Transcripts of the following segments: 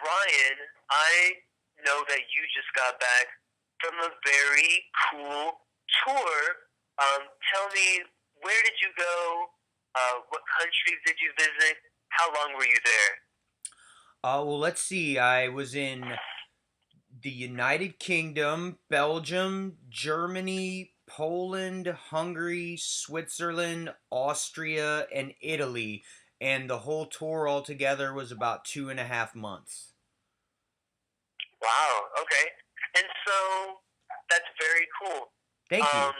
Bryan, I know that you just got back from a very cool tour. Tell me, where did you go? What countries did you visit? How long were you there? Well, let's see. I was in the United Kingdom, Belgium, Germany, Poland, Hungary, Switzerland, Austria, and Italy. And the whole tour altogether was about 2.5 months. Wow. Okay. And so that's very cool. Thank you. Um,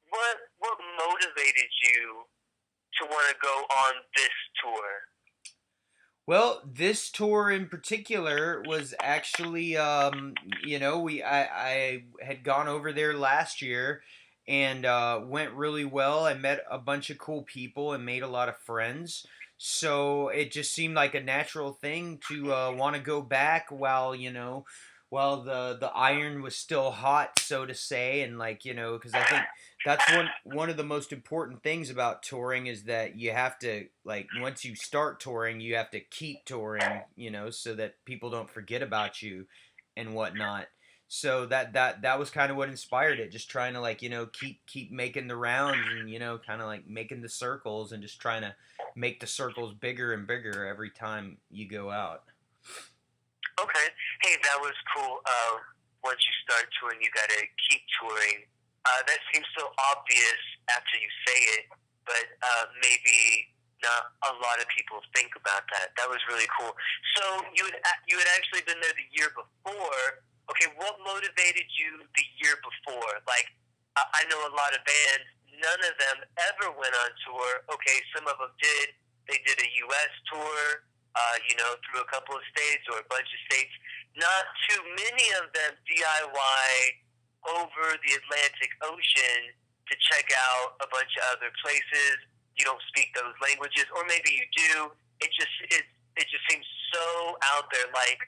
what motivated you to want to go on this tour? Well, this tour in particular was actually, I had gone over there last year and went really well. I met a bunch of cool people and made a lot of friends. So it just seemed like a natural thing to want to go back while the iron was still hot, so to say, and because I think that's one of the most important things about touring is that you have to, like, once you start touring you have to keep touring, so that people don't forget about you and whatnot. So that was kind of what inspired it, just trying to, like, keep making the rounds and kind of like making the circles and just trying to make the circles bigger and bigger every time you go out. Okay. Hey, that was cool. Once you start touring, you got to keep touring. That seems so obvious after you say it, but maybe not a lot of people think about that. That was really cool. So you had actually been there the year before. Okay, what motivated you the year before? Like, I know a lot of bands. None of them ever went on tour. Okay, some of them did. They did a U.S. tour, through a couple of states or a bunch of states. Not too many of them DIY over the Atlantic Ocean to check out a bunch of other places. You don't speak those languages, or maybe you do. It just seems so out there, like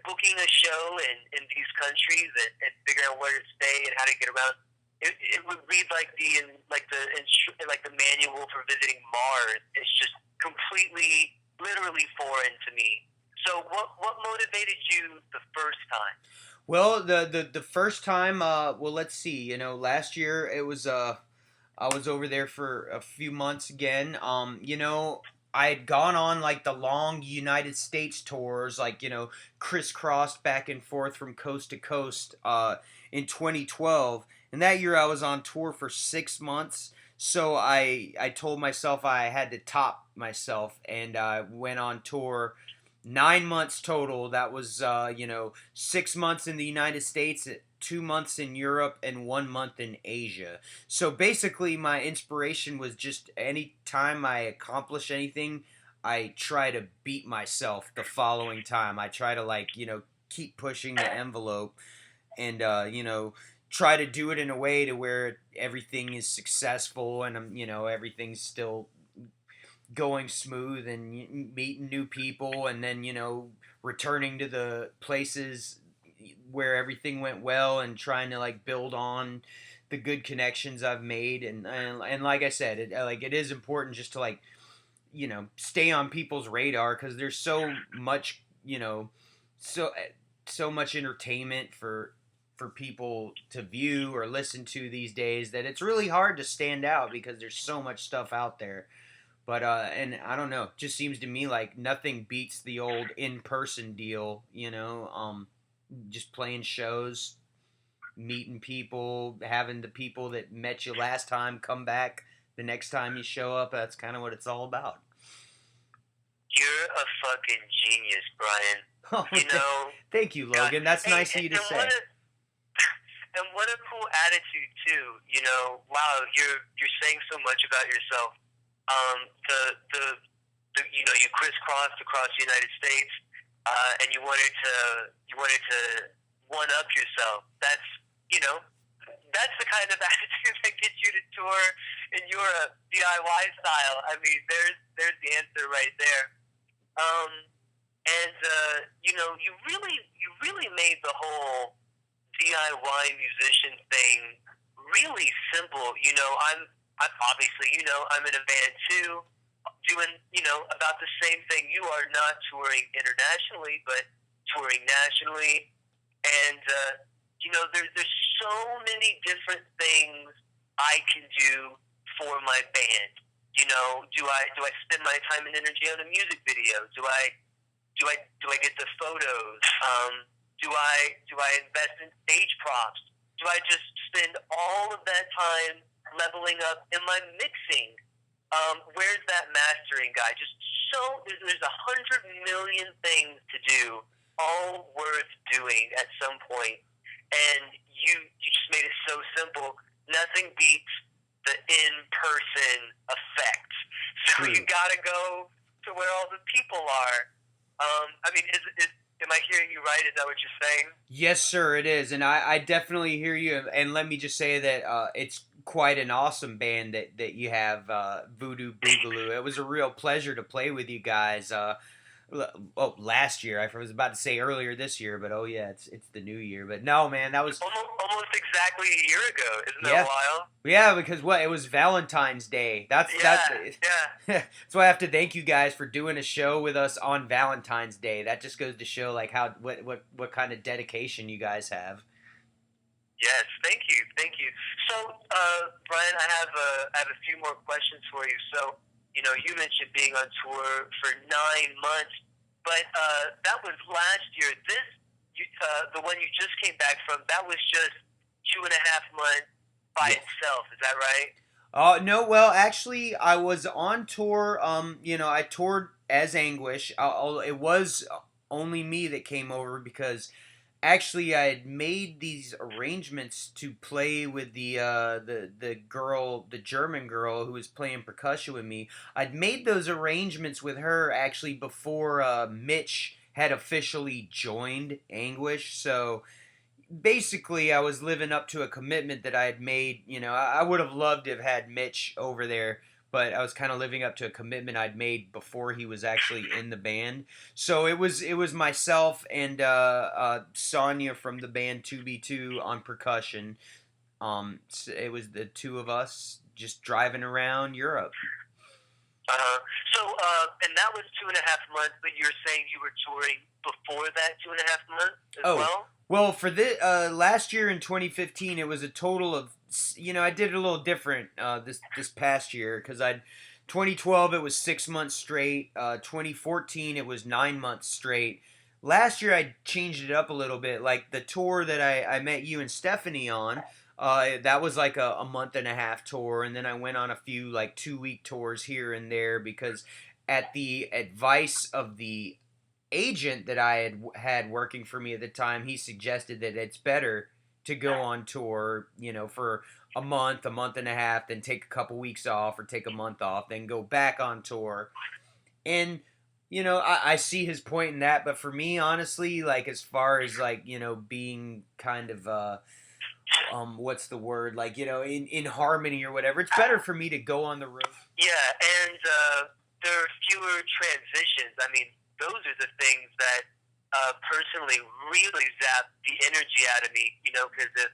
booking a show in these countries and figuring out where to stay and how to get around. It would read like the manual for visiting Mars. It's just completely, literally foreign to me. So what motivated you the first time? Well, the first time, well, let's see. Last year it was I was over there for a few months again. I had gone on like the long United States tours, like, crisscrossed back and forth from coast to coast in 2012. And that year I was on tour for 6 months. So I told myself I had to top myself, and I went on tour 9 months total. That was 6 months in the United States, 2 months in Europe, and 1 month in Asia. So basically, my inspiration was just any time I accomplish anything, I try to beat myself the following time. I try to, like, keep pushing the envelope and try to do it in a way to where everything is successful and everything's still going smooth and meeting new people, and then returning to the places where everything went well and trying to, like, build on the good connections I've made. And like I said, it is important just to, like, stay on people's radar, because there's so much, so so much entertainment for people to view or listen to these days, that it's really hard to stand out because there's so much stuff out there. But and I don't know, it just seems to me like nothing beats the old in-person deal, just playing shows, meeting people, having the people that met you last time come back the next time you show up. That's kind of what it's all about. You're a fucking genius, Bryan. Oh, You know, thank you, God. Logan. That's Hey, nice of you to and what say. a and what a cool attitude too. Wow, you're saying so much about yourself. Um, the the, you crisscrossed across the United States, and you wanted to one up yourself. That's the kind of attitude that gets you to tour in Europe, DIY style. I mean, there's the answer right there. Um, and you really made the whole DIY musician thing really simple. I'm obviously, I'm in a band too. doing, about the same thing you are, not touring internationally, but touring nationally. And, there's so many different things I can do for my band. Do I spend my time and energy on a music video? Do I get the photos? Do I invest in stage props? Do I just spend all of that time leveling up in my mixing? Where's that mastering guy? There's 100 million things to do, all worth doing at some point. And you just made it so simple. Nothing beats the in-person effect. So you gotta go to where all the people are. Am I hearing you right? Is that what you're saying? Yes, sir, it is, and I definitely hear you. And let me just say that it's quite an awesome band that you have, Voodoo Boogaloo. It was a real pleasure to play with you guys. Last year. I was about to say earlier this year, but oh yeah, it's the new year. But no, man, that was almost exactly a year ago. Isn't that wild? Yeah, because it was Valentine's Day. That's that's why I have to thank you guys for doing a show with us on Valentine's Day. That just goes to show like what kind of dedication you guys have. Yes, thank you. So, Bryan, I have a few more questions for you. So, you mentioned being on tour for 9 months, but that was last year. The one you just came back from, that was just 2.5 months by itself. Is that right? No, well, actually, I was on tour. I toured as Anguish. It was only me that came over because actually I had made these arrangements to play with the girl, the German girl who was playing percussion with me. I'd made those arrangements with her actually before Mitch had officially joined Anguish. So basically I was living up to a commitment that I had made. I would have loved to have had Mitch over there, but I was kind of living up to a commitment I'd made before he was actually in the band. So it was myself and Sonia from the band 2B2 on percussion. It was the two of us just driving around Europe. So, and that was 2.5 months, but you're saying you were touring before that 2.5 months as well? Well, for last year in 2015, it was a total of, I did it a little different this past year because 2012 it was 6 months straight. 2014 it was 9 months straight. Last year I changed it up a little bit. Like the tour that I met you and Stephanie on, that was like a month and a half tour, and then I went on a few like 2-week tours here and there because at the advice of the agent that I had working for me at the time, he suggested that it's better to go on tour, for a month and a half, then take a couple weeks off or take a month off, then go back on tour. And, I see his point in that, but for me, honestly, like as far as like, being kind of, what's the word? Like, in harmony or whatever, it's better for me to go on the road. Yeah, and there are fewer transitions. I mean, those are the things that personally really zap the energy out of me, because if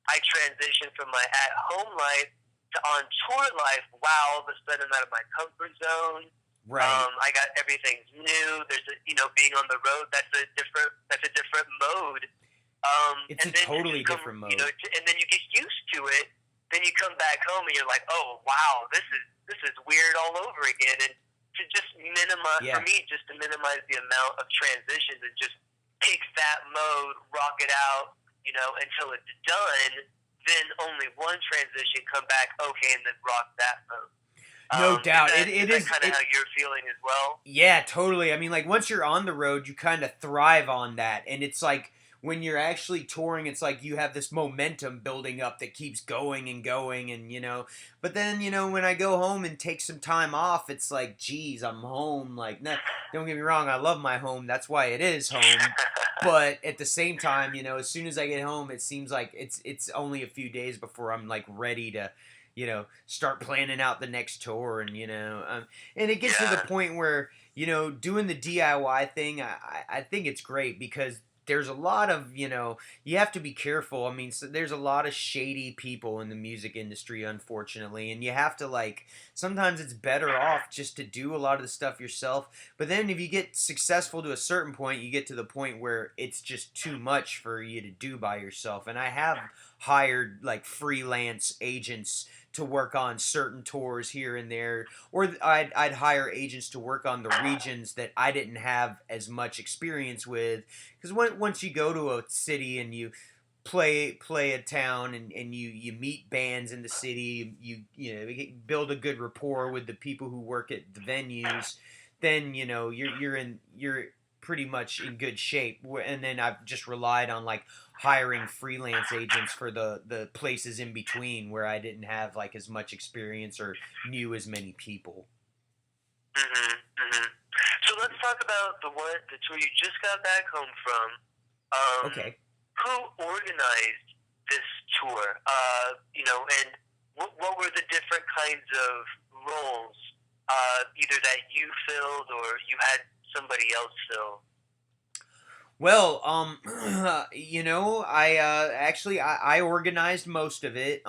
I transition from my at-home life to on-tour life, wow, all of a sudden I'm out of my comfort zone. Right. I got everything's new. There's being on the road, that's a different mode. It's a totally different mode. And then you get used to it. Then you come back home and you're like, oh wow, this is weird all over again. And to just minimize, for me, just to minimize the amount of transitions and just pick that mode, rock it out, until it's done. Then only one transition, come back, okay, and then rock that mode. No doubt. It is kind of how you're feeling as well. Yeah, totally. I mean, like once you're on the road, you kind of thrive on that, and it's like when you're actually touring, it's like you have this momentum building up that keeps going and going, and But then when I go home and take some time off, it's like, geez, I'm home. Like, don't get me wrong, I love my home. That's why it is home. But at the same time, as soon as I get home, it seems like it's only a few days before I'm like ready to start planning out the next tour, and and it gets to the point where doing the DIY thing, I think it's great because there's a lot of, you have to be careful. I mean, so there's a lot of shady people in the music industry, unfortunately, and you have to, like, sometimes it's better off just to do a lot of the stuff yourself. But then if you get successful to a certain point, you get to the point where it's just too much for you to do by yourself. And I have hired like freelance agents to work on certain tours here and there, or I'd hire agents to work on the regions that I didn't have as much experience with. Because once you go to a city and you play a town, and you meet bands in the city, you build a good rapport with the people who work at the venues, then you're pretty much in good shape. And then I've just relied on like hiring freelance agents for the places in between where I didn't have like as much experience or knew as many people. Mhm. Mhm. So let's talk about the tour you just got back home from. Okay. Who organized this tour? And what were the different kinds of roles, either that you filled or you had somebody else fill? Well, I organized most of it.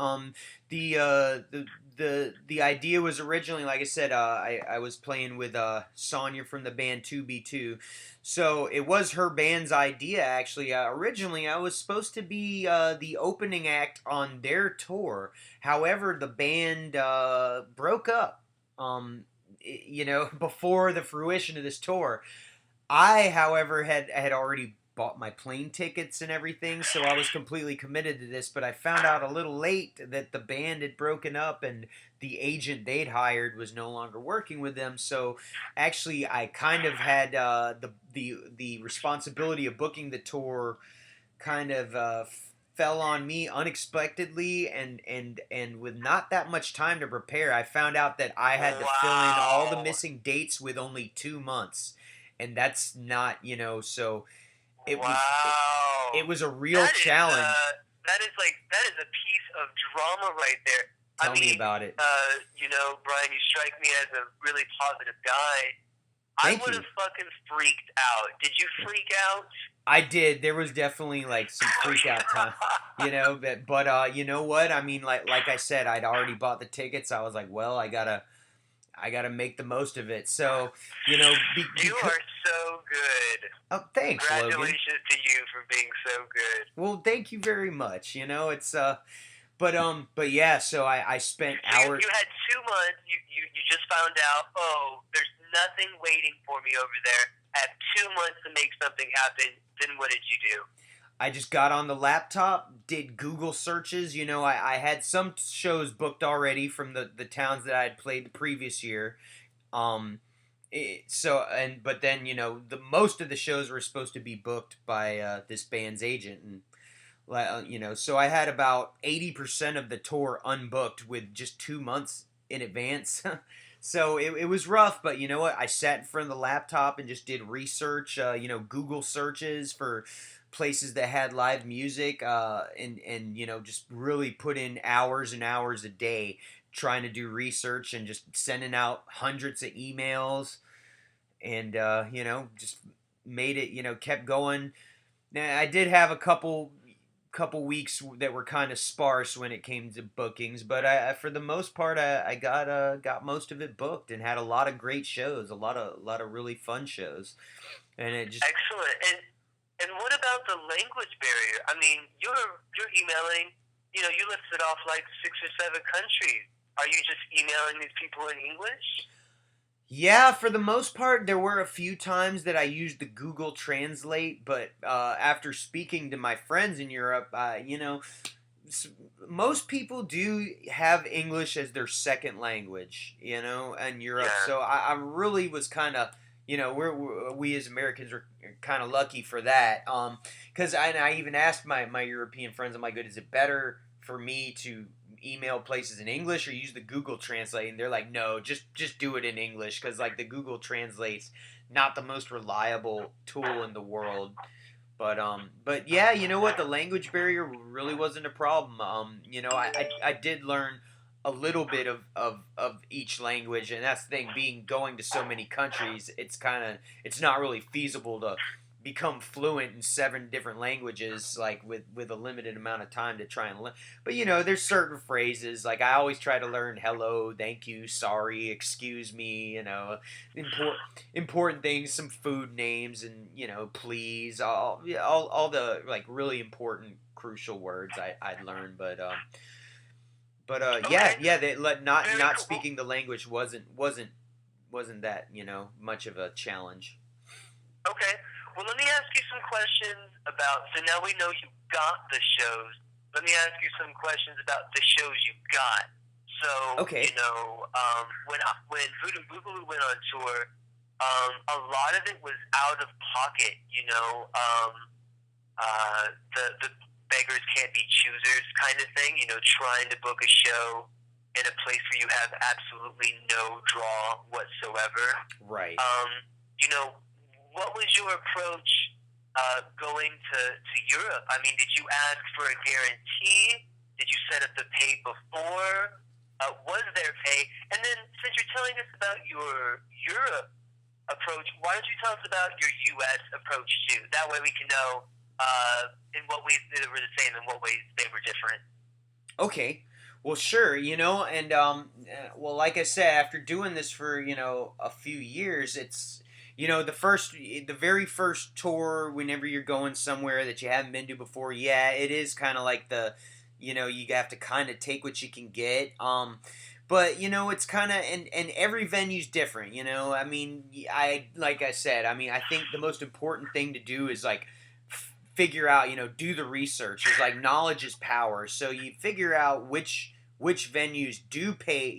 The idea was originally, like I said, I was playing with Sonya from the band 2B2, so it was her band's idea. Actually, originally I was supposed to be the opening act on their tour. However, the band broke up. Before the fruition of this tour. I, however, had already bought my plane tickets and everything, so I was completely committed to this. But I found out a little late that the band had broken up and the agent they'd hired was no longer working with them. So actually, I kind of had the responsibility of booking the tour kind of fell on me unexpectedly, and with not that much time to prepare. I found out that I had to fill in all the Wow. missing dates with only 2 months, and that's not, so it was it, Wow. it was a real That is challenge. that is a piece of drama right there. I Tell me mean, about it. Brian, you strike me as a really positive guy. I Thank would you. have fucking freaked out. Did you freak out? I did. There was definitely like some freak out time, but you know what? I mean, like I said, I'd already bought the tickets. I was like, well, I gotta make the most of it. So, You because, are so good. oh, thanks, Logan. Congratulations to you for being so good. Well, thank you very much. It's but yeah. So I spent So hours. you had 2 months. You just found out. Oh, there's nothing waiting for me over there. I have 2 months to make something happen. Then what did you do? I just got on the laptop, did Google searches. I had some shows booked already from the towns that I had played the previous year. Um, but then the most of the shows were supposed to be booked by this band's agent, and so I had about 80% of the tour unbooked with just 2 months in advance. So it was rough, but you know what? I sat in front of the laptop and just did research, Google searches for places that had live music, and just really put in hours and hours a day trying to do research and just sending out hundreds of emails, and just made it, kept going. Now I did have a couple weeks that were kind of sparse when it came to bookings, but for the most part, I got most of it booked and had a lot of great shows, a lot of really fun shows, and it just Excellent. And what about the language barrier? I mean, you're emailing. You listed off like 6 or 7 countries. Are you just emailing these people in English? yeah, for the most part, there were a few times that I used the Google Translate, but after speaking to my friends in Europe, most people do have English as their second language, in Europe. Yeah. So I really was kind of, we as Americans are kind of lucky for that. Because I even asked my European friends, I'm like, good, is it better for me to email places in English or use the Google Translate? And they're like, no, just do it in English, because like the Google Translate's not the most reliable tool in the world. But yeah, you know what? The language barrier really wasn't a problem. I did learn a little bit of each language, and that's the thing. Being going to so many countries, it's not really feasible to become fluent in 7 different languages, like with a limited amount of time to try and learn. But there's certain phrases like I always try to learn hello, thank you, sorry, excuse me. Important important things, some food names, and please, all the like really important crucial words I'd learn. But Okay, yeah, they let very not cool. speaking the language wasn't that much of a challenge. Okay. Well, let me ask you some questions about. So now we know you got the shows. Let me ask you some questions about the shows you got. So Okay. when Voodoo Boogaloo went on tour, a lot of it was out of pocket. The beggars can't be choosers kind of thing. Trying to book a show in a place where you have absolutely no draw whatsoever. Right. Um, what was your approach going to Europe? I mean, did you ask for a guarantee? Did you set up the pay before? Was there pay? And then, since you're telling us about your Europe approach, why don't you tell us about your U.S. approach too? That way, we can know in what ways they were the same and what ways they were different. Okay. Well, sure, and well, like I said, after doing this for a few years, it's the very first tour. Whenever you're going somewhere that you haven't been to before, yeah, it is kind of like you have to kind of take what you can get. But it's kind of and every venue's different. I mean, I like I said, I mean, I think the most important thing to do is like figure out, do the research. It's like knowledge is power. So you figure out which venues do pay,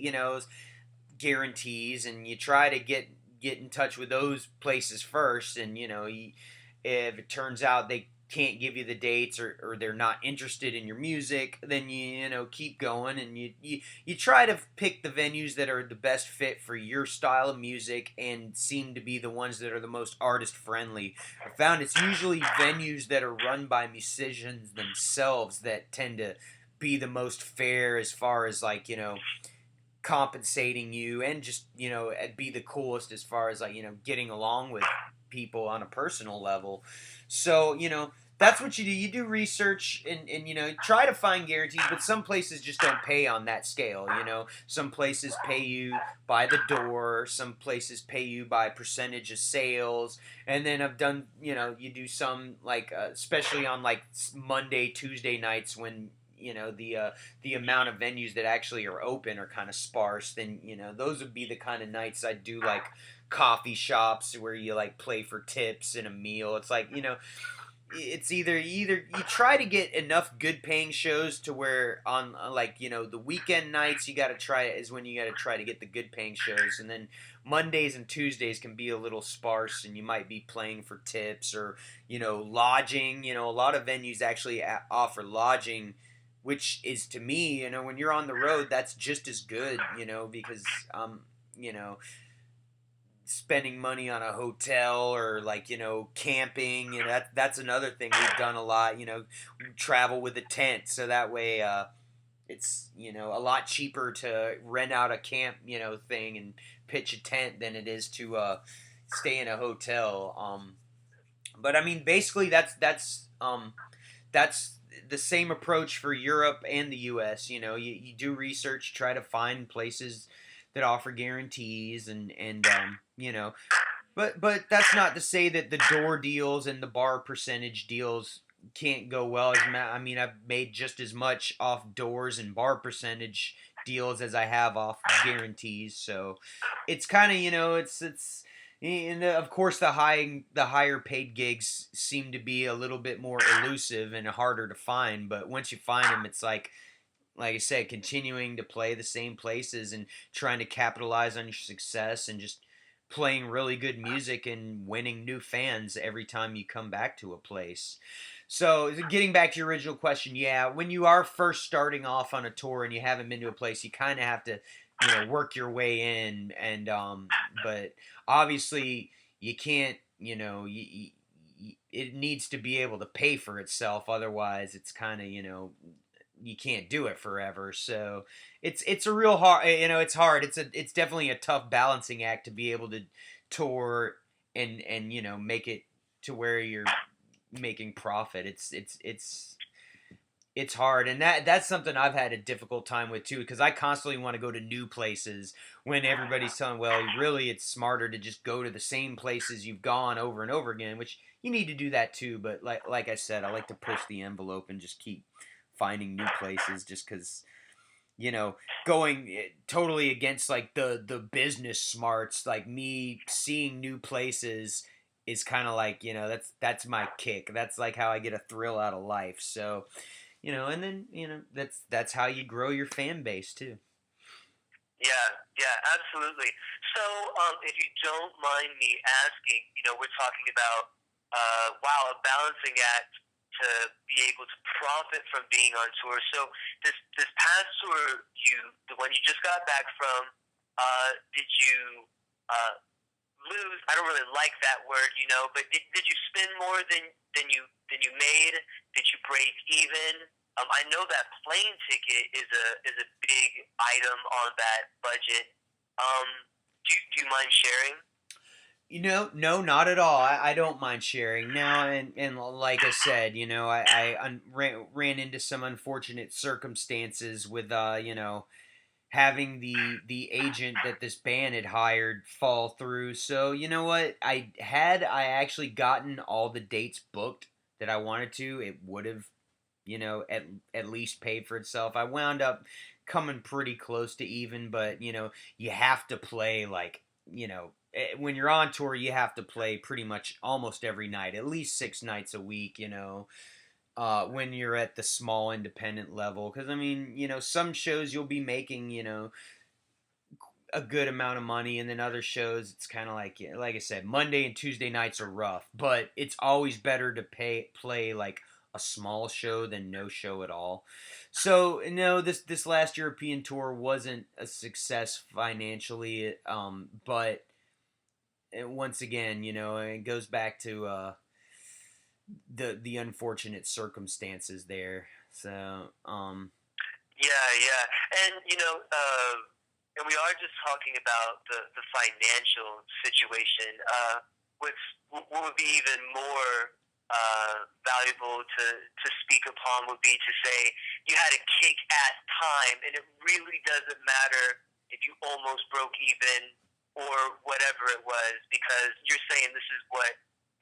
guarantees, and you try to get in touch with those places first. And if it turns out they can't give you the dates, or they're not interested in your music, then you keep going, and you try to pick the venues that are the best fit for your style of music and seem to be the ones that are the most artist friendly. I found it's usually venues that are run by musicians themselves that tend to be the most fair as far as like compensating you, and just be the coolest as far as like getting along with people on a personal level. So that's what you do. You do research, and try to find guarantees, but some places just don't pay on that scale. Some places pay you by the door, some places pay you by percentage of sales. And then I've done, you do some like especially on like Monday, Tuesday nights when the amount of venues that actually are open are kind of sparse. Then those would be the kind of nights I do, like coffee shops where you like play for tips and a meal. It's like it's either you try to get enough good paying shows to where on like the weekend nights you got to try is when you got to try to get the good paying shows. And then Mondays and Tuesdays can be a little sparse, and you might be playing for tips or lodging. A lot of venues actually offer lodging, which is, to me, when you're on the road, that's just as good, because you know spending money on a hotel or like camping. That's another thing we've done a lot. We travel with a tent, so that way it's a lot cheaper to rent out a camp thing and pitch a tent than it is to stay in a hotel. But I mean, basically that's the same approach for Europe and the U.S. You do research, try to find places that offer guarantees, and but that's not to say that the door deals and the bar percentage deals can't go well. I mean, I've made just as much off doors and bar percentage deals as I have off guarantees. So it's kind of it's and of course the higher paid gigs seem to be a little bit more elusive and harder to find. But once you find them, it's like I said, continuing to play the same places and trying to capitalize on your success and just playing really good music and winning new fans every time you come back to a place. So, getting back to your original question, yeah, when you are first starting off on a tour and you haven't been to a place, you kind of have to, work your way in, and but obviously you can't, it needs to be able to pay for itself. Otherwise, it's kind of, you can't do it forever. So it's a real hard, it's hard. It's definitely a tough balancing act to be able to tour and make it to where you're making profit. It's hard, and that's something I've had a difficult time with too, because I constantly want to go to new places when everybody's telling, well, really it's smarter to just go to the same places you've gone over and over again, which you need to do that too. But like I said, I like to push the envelope and just keep finding new places, just because you know going totally against like the business smarts, like me seeing new places is kind of like that's my kick. That's like how I get a thrill out of life. So and then that's how you grow your fan base too. Yeah, yeah, absolutely. So, if you don't mind me asking, we're talking about, wow, a balancing act to be able to profit from being on tour. So, this past tour, the one you just got back from, did you uh, lose? I don't really like that word, but did you spend more than you made? Did you break even? I know that plane ticket is a big item on that budget. Um, do you mind sharing? No, not at all. I don't mind sharing now, and like I said, ran into some unfortunate circumstances with having the agent that this band had hired fall through. So you know what? I actually gotten all the dates booked that I wanted to, it would have at least paid for itself. I wound up coming pretty close to even, but you have to play like when you're on tour, you have to play pretty much almost every night, at least 6 nights a week. When you're at the small independent level, because I mean, some shows you'll be making a good amount of money, and then other shows it's kind of like I said, Monday and Tuesday nights are rough, but it's always better to play like a small show than no show at all. So no, this last European tour wasn't a success financially, but once again, it goes back to the unfortunate circumstances there. So Yeah, yeah, and and we are just talking about the financial situation. What would be even more valuable to speak upon would be to say you had a kick-ass time, and it really doesn't matter if you almost broke even or whatever it was, because you're saying this is what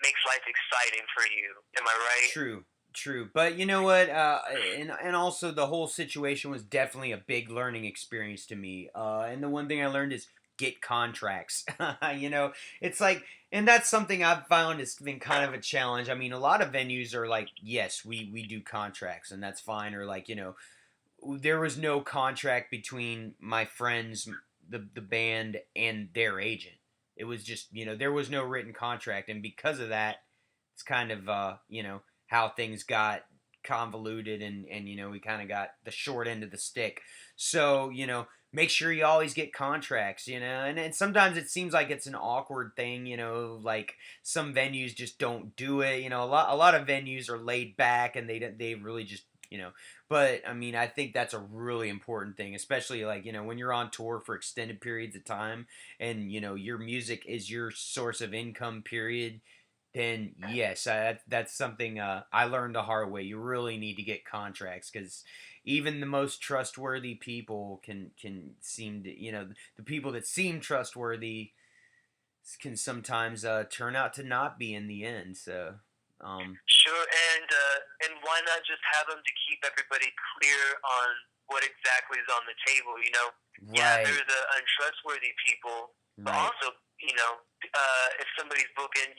makes life exciting for you. Am I right? true. True, but you know what? And also the whole situation was definitely a big learning experience to me. And the one thing I learned is get contracts. It's like, and that's something I've found has been kind of a challenge. I mean, a lot of venues are like, yes, we do contracts, and that's fine. Or like, there was no contract between my friends, the band, and their agent. It was just, there was no written contract, and because of that, it's kind of how things got convoluted, and we kind of got the short end of the stick. So make sure you always get contracts, and sometimes it seems like it's an awkward thing, like some venues just don't do it. A lot of venues are laid back, and they really just but I mean, I think that's a really important thing, especially like when you're on tour for extended periods of time, and your music is your source of income, period. Then yes, that's something I learned the hard way. You really need to get contracts, because even the most trustworthy people can seem to the people that seem trustworthy can sometimes turn out to not be in the end. So Sure, and why not just have them to keep everybody clear on what exactly is on the table? Yeah, right, there's untrustworthy people, but right, also, if somebody's booking,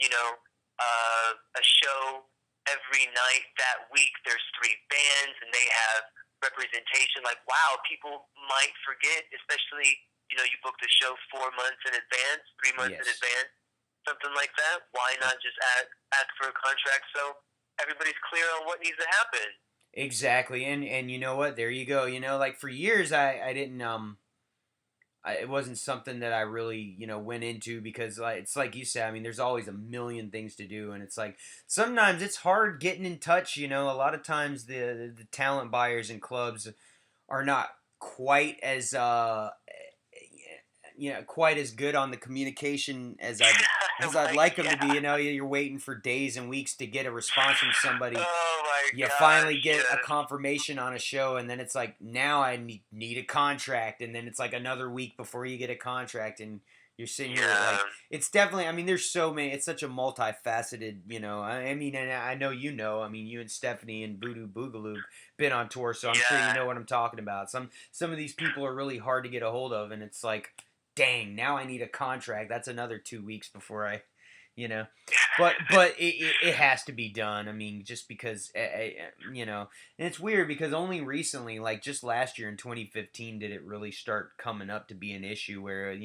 a show every night that week, there's three bands and they have representation. Like, wow, people might forget, especially, you booked a show 4 months in advance, 3 months in yes. advance, something like that. Why not just ask for a contract so everybody's clear on what needs to happen? Exactly, and you know what? There you go. Like for years, I didn't it wasn't something that I really went into, because like it's like you said. I mean, there's always a million things to do, and it's like sometimes it's hard getting in touch. A lot of times the talent buyers and clubs are not quite as quite as good on the communication as I'd Like, like them to be. yeah. You're waiting for days and weeks to get a response from somebody. Oh my You finally gosh, get a yes. confirmation on a show, and then it's like, now I need a contract, and then it's like another week before you get a contract, and you're sitting here like, Yeah. it's definitely, I mean, there's so many, it's such a multifaceted, I mean, and I know, I mean, you and Stephanie and Voodoo Boogaloo been on tour, so I'm sure you Yeah. know what I'm talking about. Some of these people are really hard to get a hold of, and it's like, dang, now I need a contract. That's another 2 weeks before you know but it has to be done. I mean, just because and it's weird because only recently, like just last year in 2015, did it really start coming up to be an issue where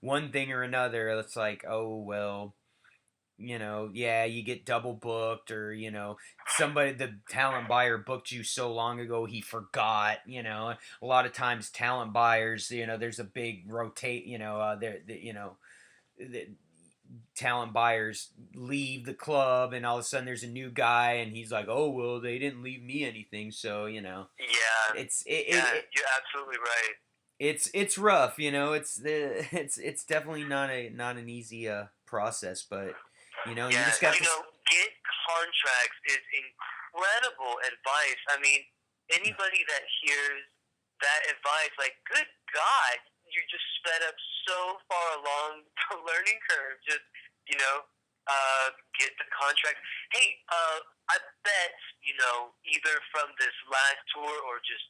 one thing or another, it's like, oh well, yeah, you get double booked, or somebody, the talent buyer booked you so long ago he forgot. A lot of times talent buyers, there's a big rotate, the talent buyers leave the club, and all of a sudden there's a new guy, and he's like, oh well, they didn't leave me anything, so Yeah. it's Yeah. You're absolutely right. it's rough. It's definitely not an easy process, but you Yeah. just got to. Get contracts is incredible advice. I mean, anybody that hears that advice, like, good God, you just sped up so far along the learning curve. Just, you know, get the contract. Hey, I bet, either from this last tour or just,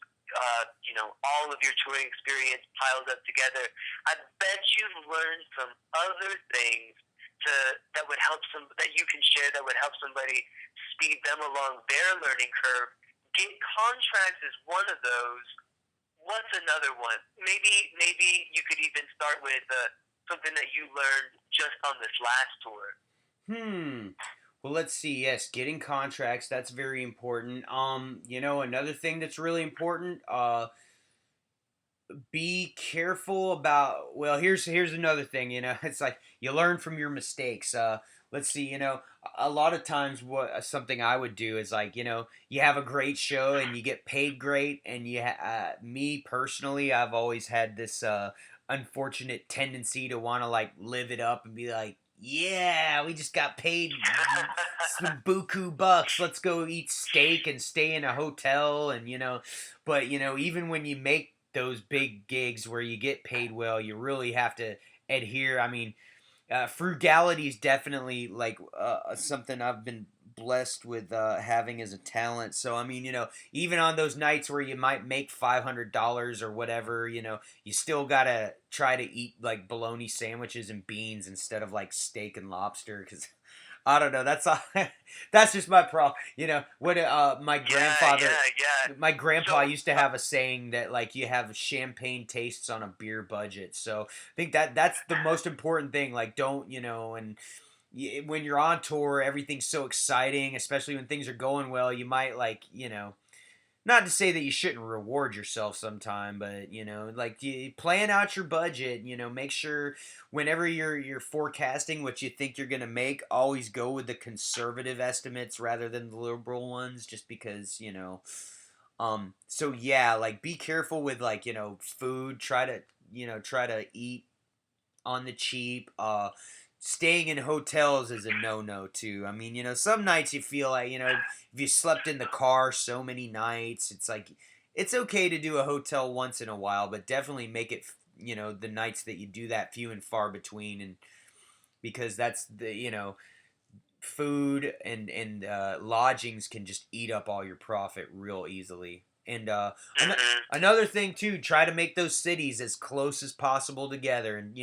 all of your touring experience piled up together, I bet you've learned some other things that would help that you can share, that would help somebody speed them along their learning curve. Get contracts is one of those. What's another one? Maybe you could even start with something that you learned just on this last tour. Well, let's see. Yes, getting contracts, that's very important. Another thing that's really important, be careful about, well, here's another thing. It's like you learn from your mistakes. Let's see. A lot of times what something I would do is, like, you have a great show and you get paid great, and me personally, I've always had this unfortunate tendency to want to like live it up and be like, yeah, we just got paid some buku bucks, let's go eat steak and stay in a hotel, and but even when you make those big gigs where you get paid well, you really have to adhere. I mean, frugality is definitely like something I've been blessed with having as a talent. So I mean, even on those nights where you might make $500 or whatever, you still gotta try to eat like bologna sandwiches and beans instead of like steak and lobster, because I don't know. That's all, that's just my problem. What my grandfather, Yeah. my grandpa So, used to have a saying that, like, you have champagne tastes on a beer budget. So I think that's the most important thing. Like, don't and when you're on tour, everything's so exciting, especially when things are going well. You might like not to say that you shouldn't reward yourself sometime, but like, you plan out your budget. Make sure whenever you're forecasting what you think you're gonna make, always go with the conservative estimates rather than the liberal ones, just because so yeah, like, be careful with, like, food. Try to eat on the cheap. Staying in hotels is a no too. I mean, some nights you feel like, if you slept in the car so many nights, it's like, it's okay to do a hotel once in a while, but definitely make it, the nights that you do that, few and far between, and because that's the, food and lodgings can just eat up all your profit real easily. And another thing too, try to make those cities as close as possible together, and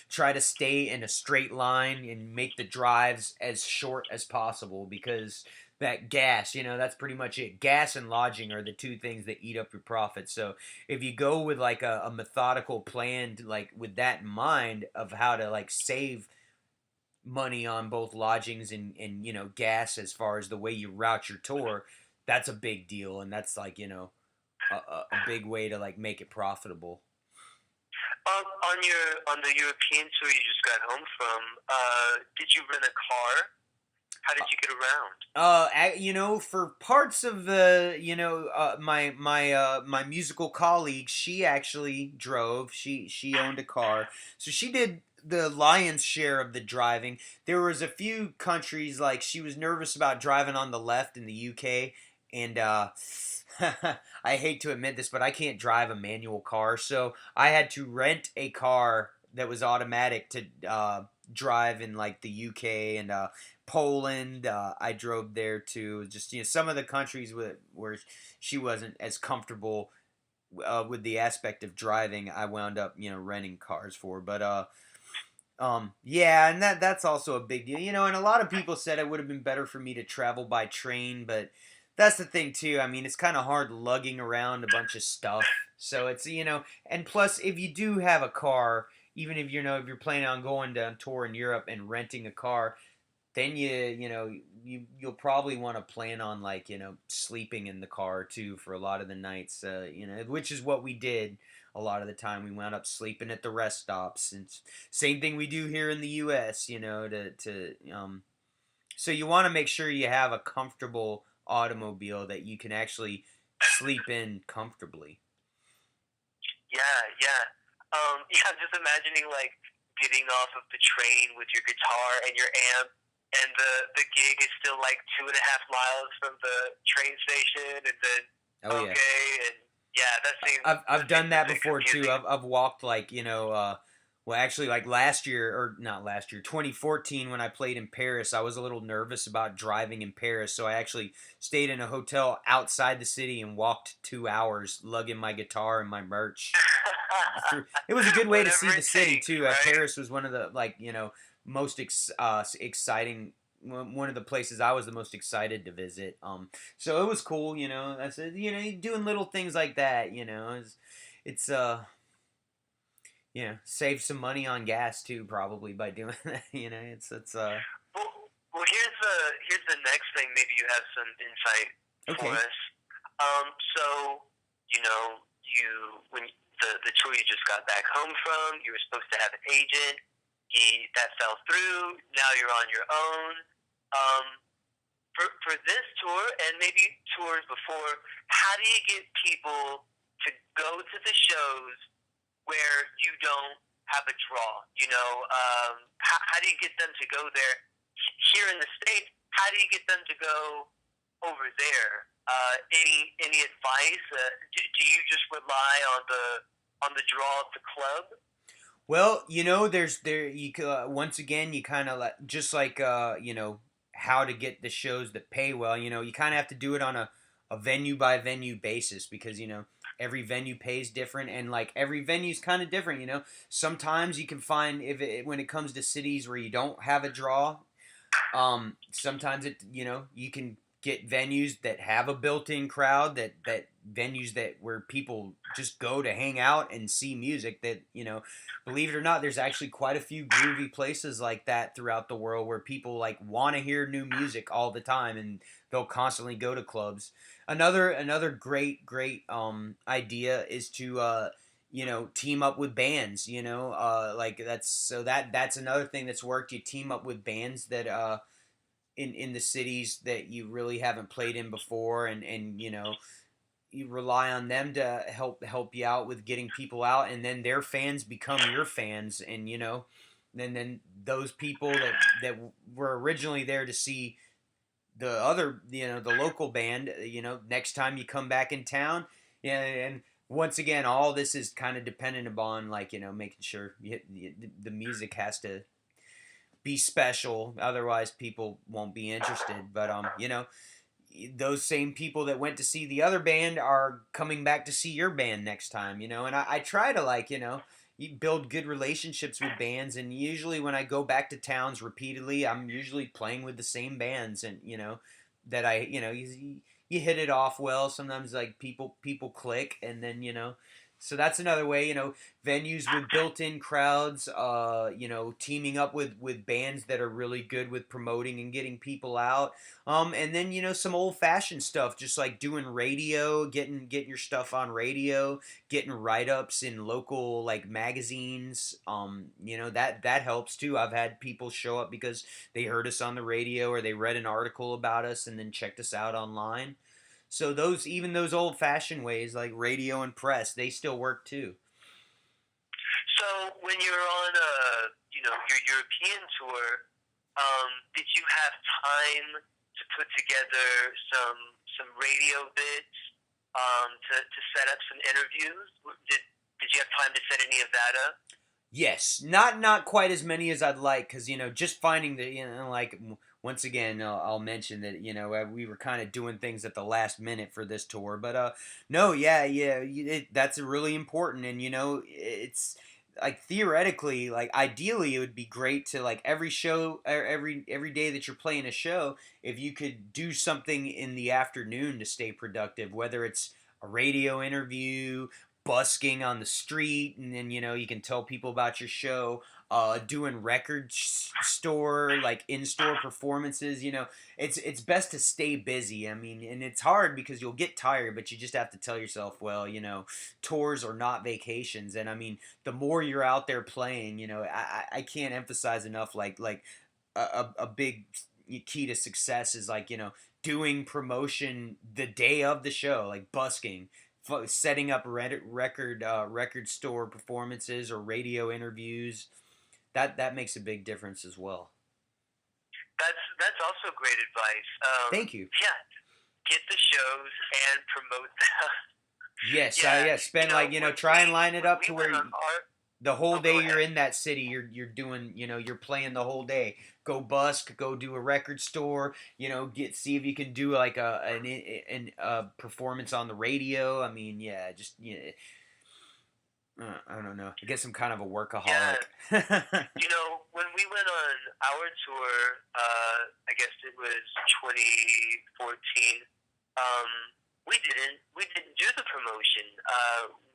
try to stay in a straight line and make the drives as short as possible, because that gas, that's pretty much it. Gas and lodging are the two things that eat up your profit. So if you go with like a methodical plan, like with that in mind, of how to like save money on both lodgings and gas, as far as the way you route your tour, that's a big deal, and that's like a big way to like make it profitable. on the European tour you just got home from, did you rent a car? How did you get around? For parts of the, my musical colleague, she actually drove. She owned a car, so she did the lion's share of the driving. There was a few countries like she was nervous about driving on the left in the UK, and I hate to admit this, but I can't drive a manual car, so I had to rent a car that was automatic to drive in like the UK and Poland. I drove there too. Just some of the countries where she wasn't as comfortable with the aspect of driving. I wound up renting cars for, but yeah, and that's also a big deal. And a lot of people said it would have been better for me to travel by train, but that's the thing too. I mean, it's kind of hard lugging around a bunch of stuff. So it's and plus if you do have a car, even if if you're planning on going on tour in Europe and renting a car, then you'll probably want to plan on like sleeping in the car too for a lot of the nights, which is what we did a lot of the time. We wound up sleeping at the rest stops, and same thing we do here in the U.S. So you want to make sure you have a comfortable automobile that you can actually sleep in comfortably. Yeah, yeah. Yeah, I'm just imagining like getting off of the train with your guitar and your amp, and the gig is still like 2.5 miles from the train station, and then Oh yeah. okay, and yeah, I've that seems done a that bit before too. confusing. I've walked like well actually like last year, or not last year, 2014 when I played in Paris. I was a little nervous about driving in Paris, so I actually stayed in a hotel outside the city and walked 2 hours lugging my guitar and my merch through. It was a good way to see Whatever the it city takes, too. right? Paris was one of the like most exciting. One of the places I was the most excited to visit. So it was cool. That's it. Doing little things like that. It's save some money on gas too, probably by doing that. It's. Well, here's the next thing. Maybe you have some insight for Okay. us. So you when the tour you just got back home from, you were supposed to have an agent. That fell through. Now you're on your own. Um, for this tour and maybe tours before, how do you get people to go to the shows where you don't have a draw? How do you get them to go there? Here in the States, how do you get them to go over there? Any advice? Do you just rely on the draw of the club? Well, there's there you once again you kind of like just like how to get the shows that pay well. You kind of have to do it on a venue by venue basis because every venue pays different and like every venue's kind of different. Sometimes you can find when it comes to cities where you don't have a draw. Sometimes you can get venues that have a built-in crowd that venues that where people just go to hang out and see music that believe it or not, there's actually quite a few groovy places like that throughout the world where people like want to hear new music all the time and they'll constantly go to clubs. Another great idea is to team up with bands. Like that's another thing that's worked. You team up with bands that in the cities that you really haven't played in before, and you rely on them to help you out with getting people out, and then their fans become your fans, and then those people that were originally there to see the other the local band, next time you come back in town, yeah. And once again, all this is kind of dependent upon like making sure the music has to be special, otherwise people won't be interested. But those same people that went to see the other band are coming back to see your band next time. And I try to like you build good relationships with bands, and usually when I go back to towns repeatedly, I'm usually playing with the same bands, and that you hit it off well. Sometimes like people click, and then So that's another way, venues with built-in crowds, teaming up with bands that are really good with promoting and getting people out. And then some old-fashioned stuff, just like doing radio, getting your stuff on radio, getting write-ups in local like magazines. That helps too. I've had people show up because they heard us on the radio or they read an article about us and then checked us out online. So those old fashioned ways like radio and press, they still work too. So when you're on your European tour, did you have time to put together some radio bits to set up some interviews? Did you have time to set any of that up? Yes, not quite as many as I'd like, because just finding the like once again I'll mention that we were kind of doing things at the last minute for this tour, but no, yeah, that's really important, and it's like theoretically, like ideally, it would be great to like every show, every day that you're playing a show, if you could do something in the afternoon to stay productive, whether it's a radio interview, busking on the street, and then you can tell people about your show, doing store like in-store performances. It's best to stay busy. I mean, and it's hard because you'll get tired, but you just have to tell yourself, well, tours are not vacations. And I mean, the more you're out there playing, I can't emphasize enough, like a big key to success is like doing promotion the day of the show, like busking, setting up record store performances or radio interviews. That makes a big difference as well. That's also great advice. Thank you. Yeah, get the shows and promote them. Yes, spend try and line it up to where the whole day you're in that city, you're doing, you're playing the whole day. Go busk, go do a record store, see if you can do like a performance on the radio. I mean, yeah, just I don't know. I guess I'm kind of a workaholic. Yeah. When we went on our tour, I guess it was 2014. We didn't do the promotion.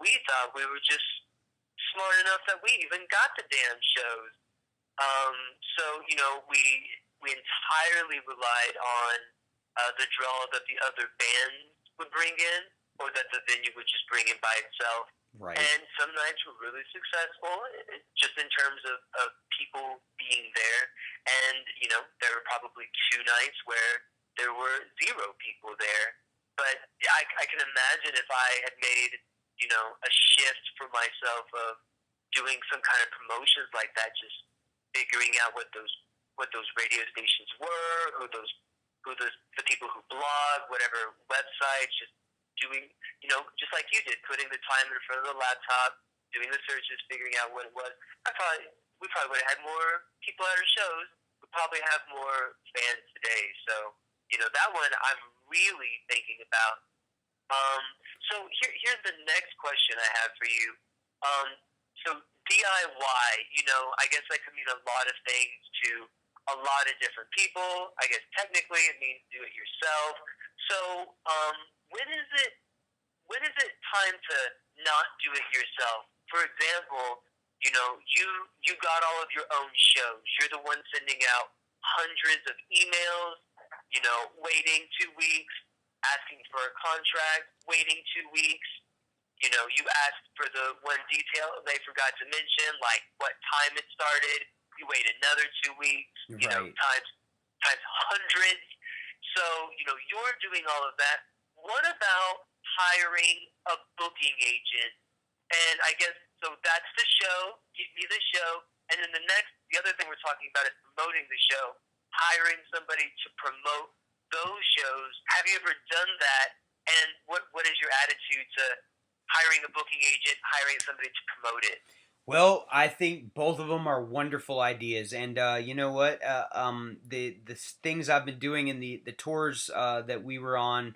We thought we were just smart enough that we even got the damn shows. So we entirely relied on the draw that the other bands would bring in, or that the venue would just bring in by itself. Right. And some nights were really successful, just in terms of people being there. And there were probably 2 nights where there were 0 people there. But I can imagine if I had made a shift for myself of doing some kind of promotions like that, just figuring out what those radio stations were, who the people who blog, whatever websites, just doing, just like you did, putting the time in front of the laptop, doing the searches, figuring out what it was. We probably would have had more people at our shows. We'd probably have more fans today. So, that one I'm really thinking about. So here's the next question I have for you. So DIY, I guess that could mean a lot of things to a lot of different people. I guess technically it means do it yourself. So, when is it time to not do it yourself? For example, you got all of your own shows. You're the one sending out hundreds of emails, waiting 2 weeks, asking for a contract, waiting 2 weeks. You asked for the one detail they forgot to mention, like what time it started. You wait another 2 weeks, Right. times hundreds. So, you're doing all of that. What about hiring a booking agent? And I guess, so that's the show, give me the show, and then the other thing we're talking about is promoting the show, hiring somebody to promote those shows. Have you ever done that? And what is your attitude to hiring a booking agent, hiring somebody to promote it? Well, I think both of them are wonderful ideas, and you know what? The things I've been doing in the tours that we were on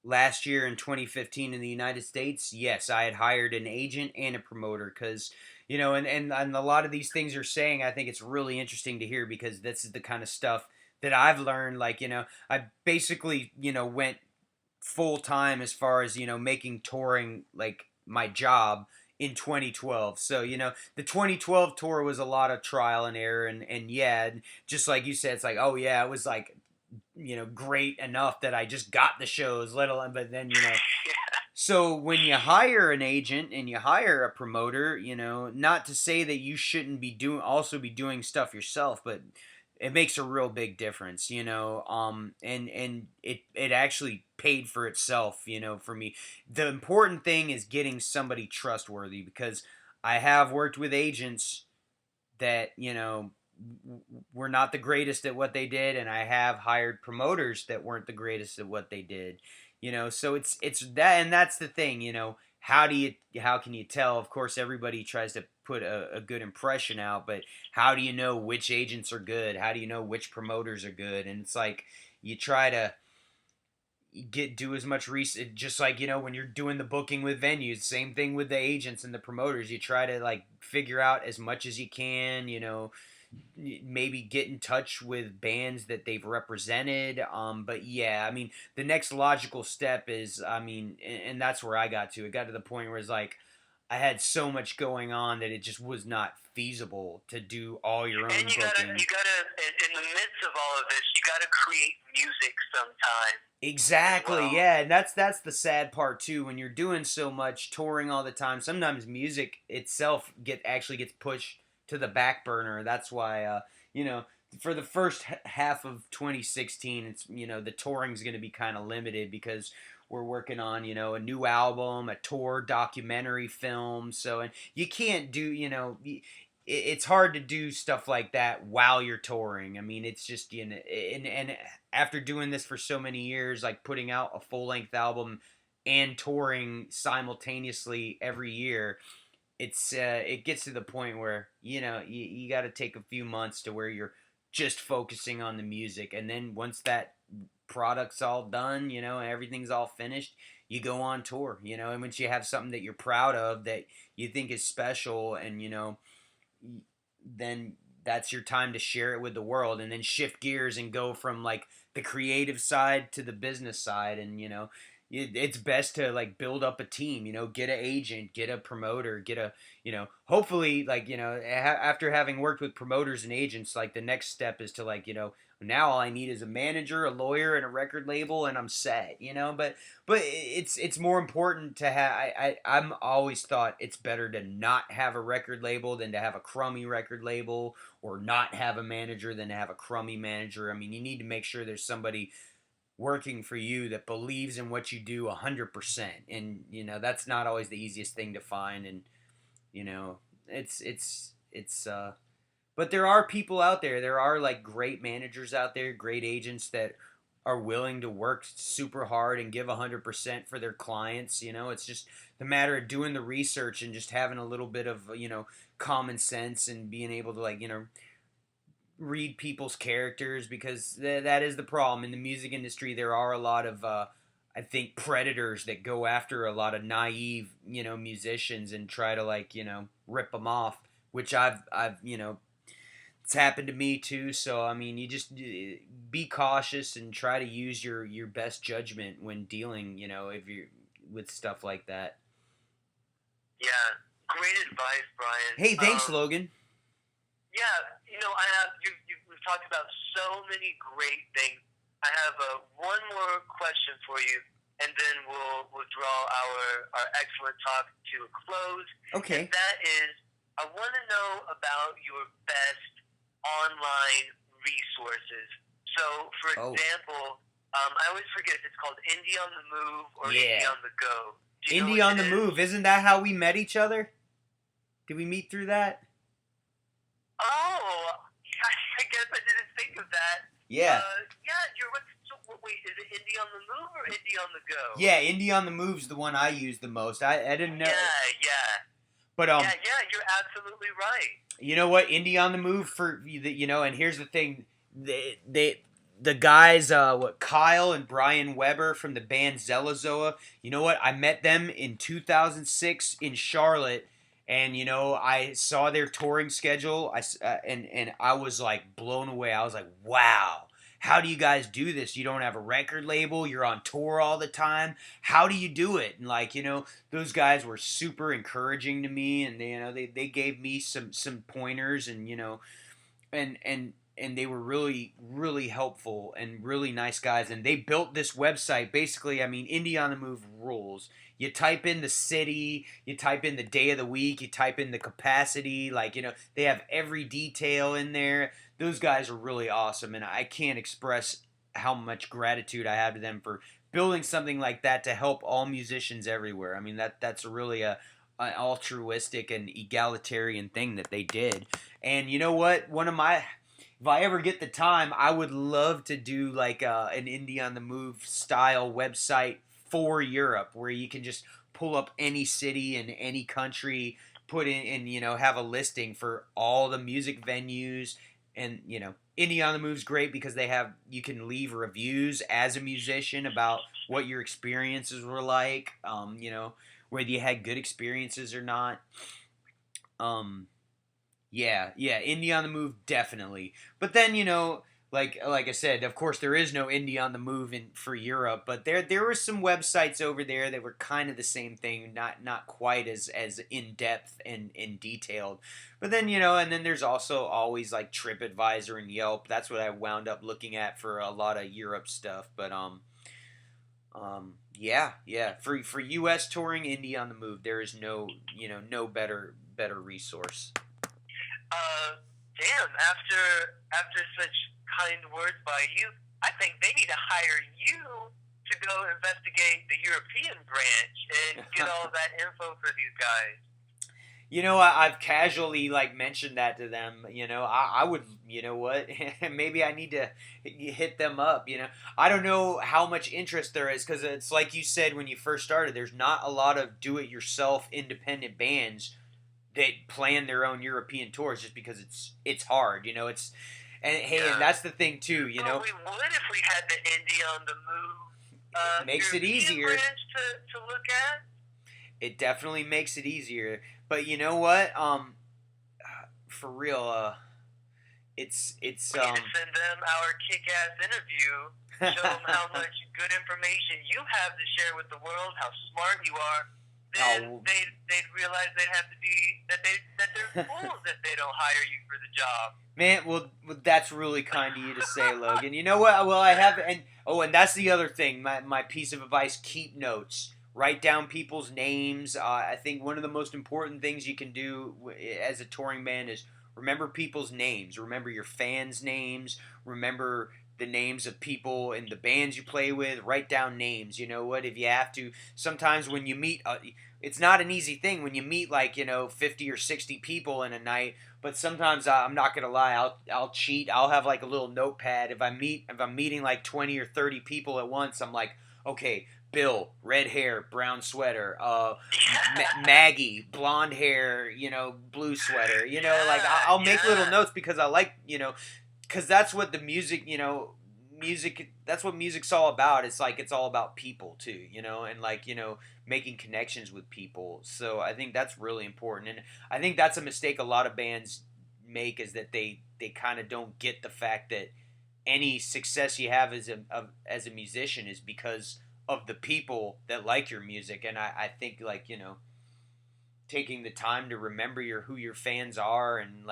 last year in 2015 in the United States, yes, I had hired an agent and a promoter because and a lot of these things you're saying, I think it's really interesting to hear because this is the kind of stuff that I've learned. Like I basically went full time as far as making touring like my job in 2012. So, the 2012 tour was a lot of trial and error, and yeah, just like you said, it's like, oh yeah, it was like, great enough that I just got the shows, let alone, but then, so when you hire an agent and you hire a promoter, not to say that you shouldn't be doing stuff yourself, but it makes a real big difference, and it actually paid for itself, for me. The important thing is getting somebody trustworthy, because I have worked with agents that, were not the greatest at what they did, and I have hired promoters that weren't the greatest at what they did. So it's that, and that's the thing. How can you tell? Of course, everybody tries to put a good impression out, but how do you know which agents are good? How do you know which promoters are good? And it's like, you try to do as much research, just like, when you're doing the booking with venues, same thing with the agents and the promoters. You try to, like, figure out as much as you can, maybe get in touch with bands that they've represented. But yeah, I mean, the next logical step is, I mean, and that's where I got to. It got to the point where it's like, I had so much going on that it just was not feasible to do all your own and you booking. gotta, in the midst of all of this, you gotta create music sometime. Exactly, well. yeah, and that's the sad part too. When you're doing so much touring all the time, sometimes music itself actually gets pushed to the back burner. That's why, for the first half of 2016, it's, the touring's going to be kind of limited, because we're working on, a new album, a tour documentary film. So, and you can't do, it's hard to do stuff like that while you're touring. I mean, it's just, and after doing this for so many years, like putting out a full length album and touring simultaneously every year, it gets to the point where, you got to take a few months to where you're just focusing on the music, and then once that product's all done, and everything's all finished, you go on tour, and once you have something that you're proud of, that you think is special, and then that's your time to share it with the world, and then shift gears and go from, like, the creative side to the business side. And it's best to, like, build up a team, get an agent, get a promoter, get a, hopefully, like, after having worked with promoters and agents, like, the next step is to, like, now all I need is a manager, a lawyer, and a record label, and I'm set, but it's more important to have. I'm always thought it's better to not have a record label than to have a crummy record label, or not have a manager than to have a crummy manager. I mean, you need to make sure there's somebody working for you that believes in what you do 100%, and that's not always the easiest thing to find. And it's but there are people out there. There are, like, great managers out there, great agents that are willing to work super hard and give 100% for their clients. It's just the matter of doing the research and just having a little bit of, common sense, and being able to, like, read people's characters, because that is the problem in the music industry. There are a lot of, I think, predators that go after a lot of naive, musicians, and try to, like, rip them off, which I've it's happened to me too. So, I mean, you just be cautious and try to use your best judgment when dealing, if you're with stuff like that. Yeah, great advice, Bryan. Hey, thanks, Logan. Yeah, I have. We've talked about so many great things. I have one more question for you, and then we'll draw our excellent talk to a close. Okay. And that is, I want to know about your best online resources. So, for example, I always forget if it's called Indie on the Move or Indie on the Go. Indie on the Move. Isn't that how we met each other? Did we meet through that? Oh, I guess I didn't think of that. Yeah. You're right. So, wait, is it Indie on the Move or Indie on the Go? Yeah, Indie on the Move's the one I use the most. I didn't know. Yeah. But yeah, you're absolutely right. You know what? Indie on the Move for and here's the thing, the guys, Kyle and Brian Weber from the band Zelazoa. You know what? I met them in 2006 in Charlotte. And I saw their touring schedule. And I was, like, blown away. I was like, wow, how do you guys do this? You don't have a record label. You're on tour all the time. How do you do it? And like, those guys were super encouraging to me, and they gave me some pointers, and and they were really really helpful and really nice guys, and they built this website. Basically, I mean, Indie on the Move rules. You type in the city, you type in the day of the week, you type in the capacity, like, they have every detail in there. Those guys are really awesome, and I can't express how much gratitude I have to them for building something like that to help all musicians everywhere. I mean, that's really an altruistic and egalitarian thing that they did. And you know what? If I ever get the time, I would love to do like an Indie on the Move style website for Europe, where you can just pull up any city in any country, put in, and have a listing for all the music venues. And Indie on the Move's great because you can leave reviews as a musician about what your experiences were like. Whether you had good experiences or not. Yeah, Indie on the Move, definitely. But then, like I said, of course there is no Indie on the Move for Europe, but there were some websites over there that were kind of the same thing, not quite as in depth and detailed. But then, and then there's also always like TripAdvisor and Yelp. That's what I wound up looking at for a lot of Europe stuff. But yeah. For US touring, Indie on the Move, there is no better resource. Damn, after such kind words by you, I think they need to hire you to go investigate the European branch and get all that info for these guys. I've casually like mentioned that to them. I would, what? Maybe I need to hit them up. I don't know how much interest there is, because it's like you said when you first started. There's not a lot of do-it-yourself independent bands that plan their own European tours, just because it's hard. And that's the thing too. Well, we would if we had the Indie on the Move. It makes European it easier branch to look at. It definitely makes it easier. But you know what? For real, it's we need to send them our kick-ass interview. Show them how much good information you have to share with the world. How smart you are. Then they'd realize that they're fools if they don't hire you for the job. Man, well, that's really kind of you to say, Logan. You know what? Well, I have, and that's the other thing. My piece of advice: keep notes. Write down people's names. I think one of the most important things you can do as a touring band is remember people's names. Remember your fans' names. Remember the names of people in the bands you play with. Write down names. You know what? If you have to, sometimes when you meet, it's not an easy thing when you meet 50 or 60 people in a night. But sometimes I'm not gonna lie, I'll cheat. I'll have like a little notepad. If I'm meeting like 20 or 30 people at once, I'm like, okay, Bill, red hair, brown sweater. Maggie, blonde hair, blue sweater. I'll make little notes because I like, because that's what the music, that's what music's all about. It's like it's all about people too, and making connections with people. So I think that's really important, and I think that's a mistake a lot of bands make, is that they kind of don't get the fact that any success you have as a musician is because of the people that like your music. And I think taking the time to remember who your fans are, and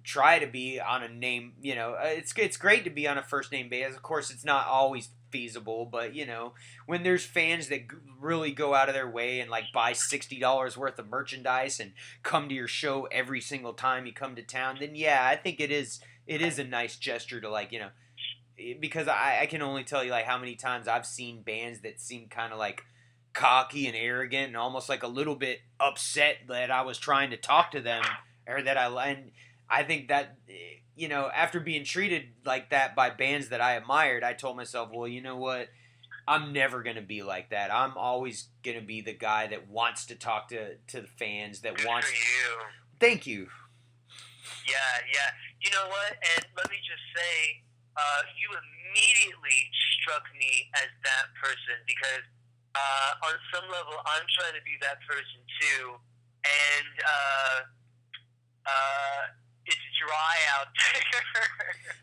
try to be on a name, it's great to be on a first name basis. Of course, it's not always feasible, but when there's fans that really go out of their way and buy $60 worth of merchandise and come to your show every single time you come to town, then yeah, I think it is a nice gesture to because I can only tell you how many times I've seen bands that seem kind of cocky and arrogant and almost a little bit upset that I was trying to talk to them, or that and I think that after being treated like that by bands that I admired, I told myself, well, you know what? I'm never gonna be like that. I'm always gonna be the guy that wants to talk to the fans. That Good wants. For you. Thank you. Yeah. You know what? And let me just say, you immediately struck me as that person, because on some level I'm trying to be that person too, and it's dry out there.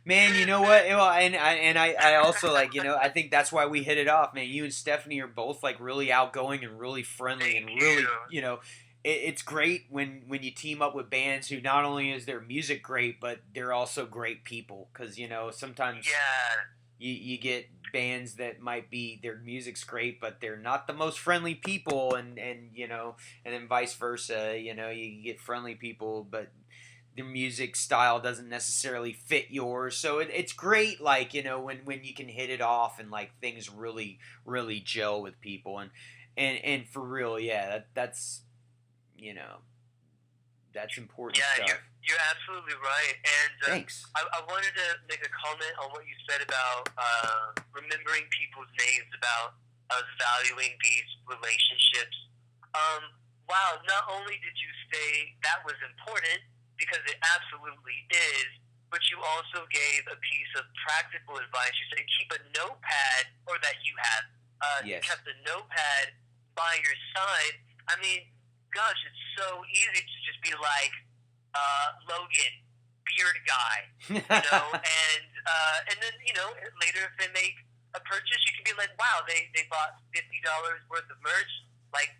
Man, you know what? Well, I also like, I think that's why we hit it off, man. You and Stephanie are both like really outgoing and really friendly and Thank really, you. it's great when you team up with bands who not only is their music great, but they're also great people. Because sometimes Yeah. you get bands that might be their music's great, but they're not the most friendly people, and then vice versa. You get friendly people, but their music style doesn't necessarily fit yours. So it's great, like when you can hit it off and like things really gel with people, and for real, yeah, that's important Yeah, stuff. you're absolutely right. And Thanks. I wanted to make a comment on what you said about remembering people's names, about us valuing these relationships. Wow, not only did you say that was important, because it absolutely is, but you also gave a piece of practical advice. You said keep a notepad, or that you have. You Yes. kept a notepad by your side. I mean, gosh, it's so easy to just be like, Logan, beard guy, and then later if they make a purchase, you can be like, wow, they bought $50 worth of merch. Like,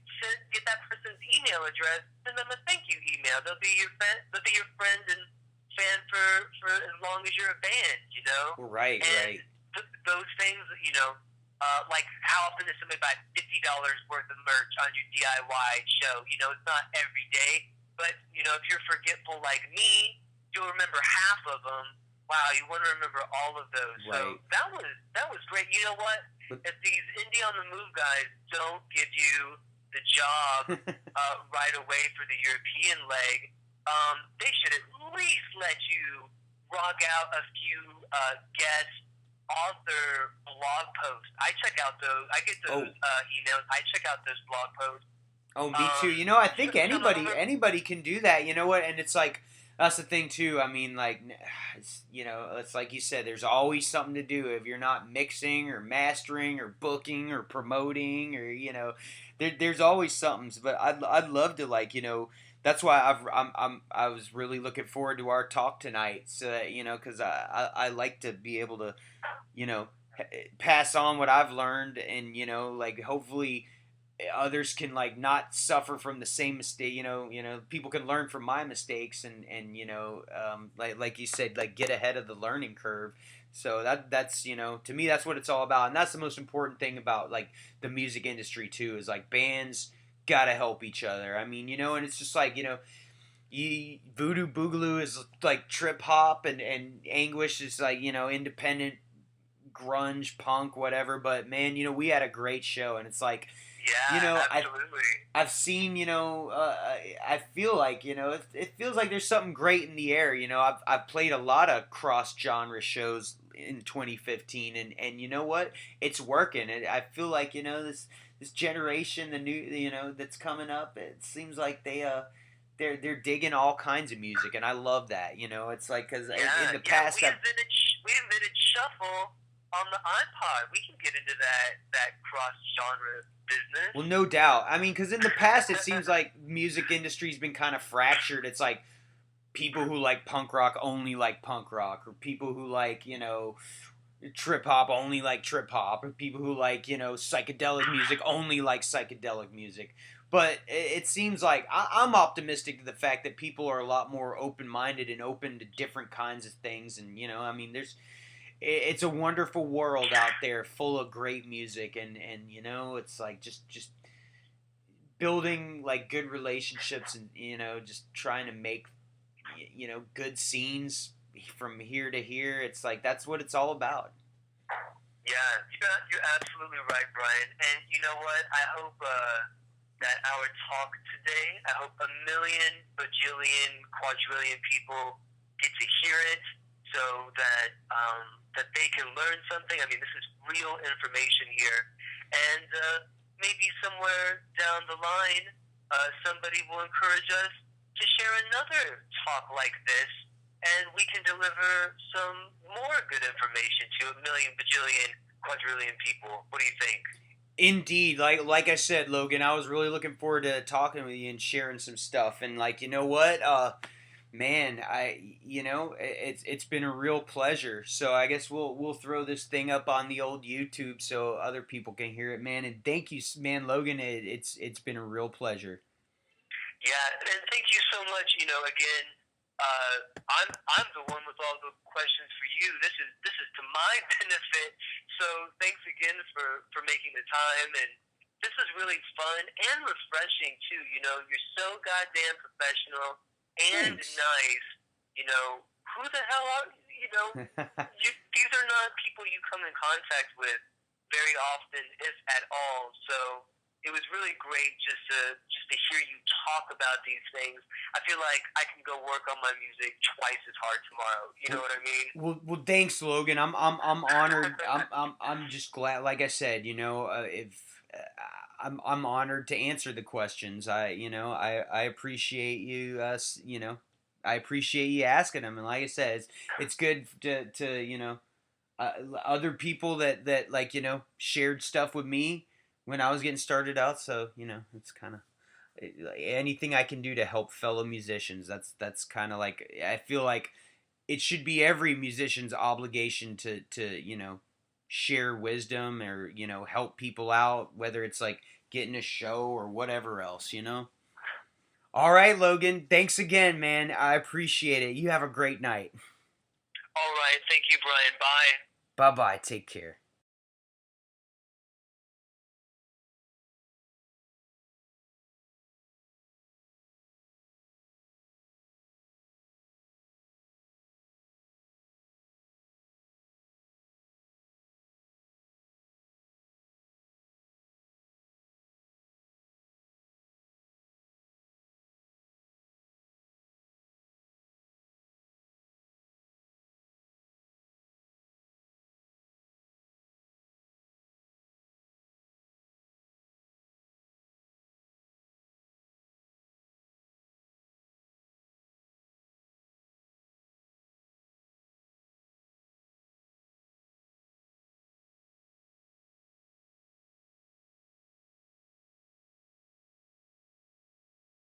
get that person's email address, send them a thank you email. They'll be your friend. They'll be your friend and fan for as long as you're a band. Right, And right. those things, like how often does somebody buy $50 worth of merch on your DIY show? It's not every day, but if you're forgetful like me, you'll remember half of them. Wow, you want to remember all of those. Right. So that was great. You know what? If these Indie on the Move guys don't give you the job right away for the European leg, they should at least let you rock out a few guest author blog posts. I check out those. I get those emails. I check out those blog posts. Oh, me too. I think anybody can do that. You know what? And it's like that's the thing too. I mean, like, it's like you said. There's always something to do if you're not mixing or mastering or booking or promoting or there's always something. But I'd love to That's why I was really looking forward to our talk tonight. So that, because I like to be able to pass on what I've learned and like hopefully others can like not suffer from the same mistake. People can learn from my mistakes and like you said, like get ahead of the learning curve. So that's to me that's what it's all about, and that's the most important thing about like the music industry too, is like bands gotta help each other. I mean, and it's just like Voodoo Boogaloo is like trip hop, and Anguish is like independent grunge punk whatever. But man, we had a great show, and it's like absolutely. I've seen, I feel like, it feels like there's something great in the air. I've played a lot of cross genre shows in 2015, and you know what? It's working. I feel like, this generation, the new, that's coming up, it seems like they're digging all kinds of music, and I love that. It's like, because in the past, we invented shuffle on the iPod. We can get into that cross genre business. Well, no doubt. I mean, because in the past, it seems like music industry's been kind of fractured. It's like people who like punk rock only like punk rock, or people who like trip hop only like trip hop, or people who like psychedelic music only like psychedelic music. But it seems like I'm optimistic to the fact that people are a lot more open minded and open to different kinds of things, and I mean, it's a wonderful world out there full of great music, and it's like just building like good relationships, and just trying to make good scenes from here to here. It's like that's what it's all about. Yeah, you're absolutely right, Brian. And you know what? I hope that our talk today, I hope a million, bajillion, quadrillion people get to hear it, so that that they can learn something. I mean, this is real information here, and maybe somewhere down the line, somebody will encourage us to share another talk like this, and we can deliver some more good information to a million, bajillion, quadrillion people. What do you think? Indeed, like I said, Logan, I was really looking forward to talking with you and sharing some stuff. And like, you know what? Man, it's been a real pleasure. So I guess we'll throw this thing up on the old YouTube so other people can hear it, man. And thank you, man, Logan. It's been a real pleasure. Yeah, and thank you so much. Again, uh, I'm the one with all the questions for you. This is to my benefit. So thanks again for making the time, and this is really fun and refreshing too. You're so goddamn professional and Thanks. nice. Who the hell are these are not people you come in contact with very often, if at all. So it was really great just to hear you talk about these things. I feel like I can go work on my music twice as hard tomorrow. You know Well, what I mean? well, thanks, Logan. I'm honored. I'm just glad. Like I said, if I'm honored to answer the questions. I appreciate you. I appreciate you asking them. And like I said, it's good to other people that like shared stuff with me when I was getting started out. So it's kind of anything I can do to help fellow musicians. That's kind of like I feel like it should be every musician's obligation to share wisdom or help people out, whether it's like getting a show or whatever else. All right, Logan, thanks again, man. I appreciate it. You have a great night. All right. Thank you, Brian. Bye. Bye bye. Take care.